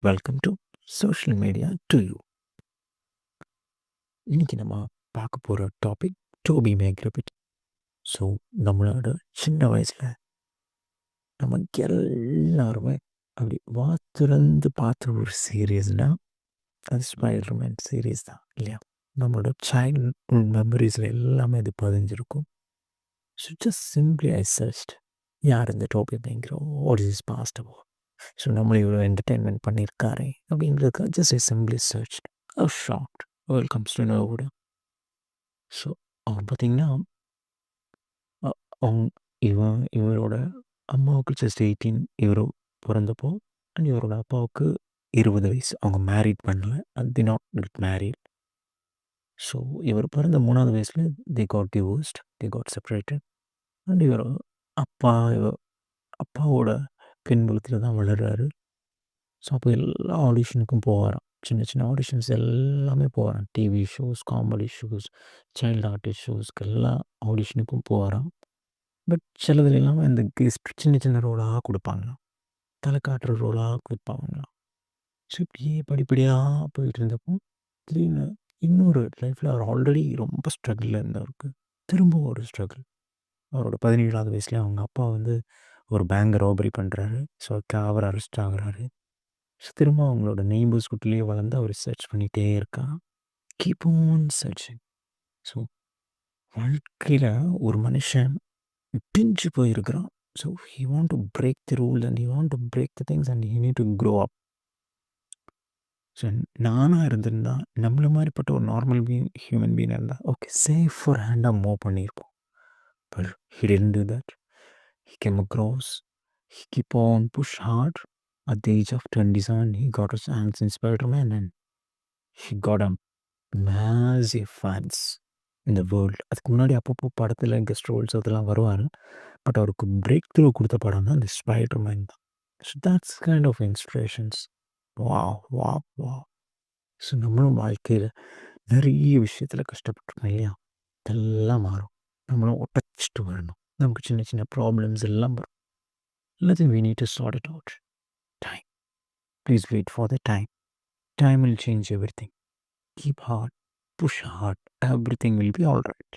Welcome to social media to you. இன்னைக்கு நம்ம பார்க்க போகிற டாபிக் டோபி மேக்கரை பற்றி. ஸோ நம்மளோட சின்ன வயசில் நம்ம எல்லாருமே அப்படி திறந்து பார்த்த ஒரு சீரீஸ்னால் அது ஸ்பைடர்மேன் சீரீஸ் தான் இல்லையா? நம்மளோட சைல்ட்ஹுட் மெமரிஸில் எல்லாமே அது பதிஞ்சிருக்கும். So just simply I searched யார் இந்த டோபி மேக்கரோ, what is past about. So நம்மளை இவ்வளோ என்டர்டெயின்மெண்ட் பண்ணியிருக்காரு அப்படின்றதுக்கு just simply search short welcomes to நோவோட. ஸோ அவர் பார்த்திங்கன்னா அவங்க இவரோட அம்மாவுக்கு ஜஸ்ட் 18, இவர் பிறந்தப்போ. அண்ட் இவரோட அப்பாவுக்கு 20 வயசு. அவங்க மேரிட் பண்ணல, they not get married. So இவர் பிறந்த 3வது வயசில் they got divorced, they got separated. And இவர் அப்பாவோட பின்புலத்தில் தான் வளர்கிறாரு. ஸோ அப்போ எல்லா ஆடிஷனுக்கும் போகிறான். சின்ன சின்ன ஆடிஷன்ஸ் எல்லாமே போகிறான். TV shows, comedy shows, child artist ஷோஸ்க்கு எல்லா ஆடிஷனுக்கும் போகிறான். பட் சிலதுல இல்லாமல் இந்த கெஸ்ட் சின்ன சின்ன ரோலாக கொடுப்பாங்களாம், தலை காட்டுற ரோலாக கொடுப்பாங்களாம். ஸோ இப்படியே படிப்படியாக போயிட்டு இருந்தப்போ திடீர்னு இன்னொரு லைஃப்பில் அவர் ஆல்ரெடி ரொம்ப ஸ்ட்ரகிளில் இருந்தவருக்கு திரும்ப ஒரு ஸ்ட்ரகிள். அவரோட 17வது வயசுலேயே அவங்க அப்பா ஒரு பேங்கை ராபரி பண்ணுறாரு. ஸோ அவர் அரெஸ்ட் ஆகுறாரு. ஸோ திரும்ப அவங்களோட நெய்பர்ஸ் குட்டிலேயே வளர்ந்து அவர் சர்ச் பண்ணிகிட்டே இருக்கான். Keep on searching. ஸோ வாழ்க்கையில் ஒரு மனுஷன் பிஞ்சு போயிருக்கிறான். So he want to break the rule and he want to break the things and he need to grow up. So நானாக இருந்திருந்தா நம்மள மாதிரிப்பட்ட ஒரு நார்மல் ஹியூமன் பீனாக இருந்தால் ஓகே சேஃப் ஒரு ஹேண்டாக மூவ் பண்ணியிருப்போம். But he didn't do that. He came across. He keep on push hard. At the age of 27, he got his hands in Spider-Man and he got a massive fans in the world. அதுக்கு முன்னாடி அப்பப்போ படத்தில் guest Rolle's அதெல்லாம் வருவார். But அவருக்கு break through கொடுத்த படம் தான் இந்த ஸ்பைடர்மேன் தான். So that's kind of inspirations. வா. ஸோ நம்மளும் வாழ்க்கையில் நிறைய விஷயத்தில் கஷ்டப்பட்டுருக்கோம் இல்லையா? இதெல்லாம் மாறும். நம்மளும் ஒட்டச்சிட்டு வரணும். நமக்கு சின்ன சின்ன ப்ராப்ளம்ஸ் எல்லாம் வரும். எல்லாத்தையும் we need to sort it out. Time. Please wait for the time. Time will change everything. Keep hard, push hard, everything will be all right.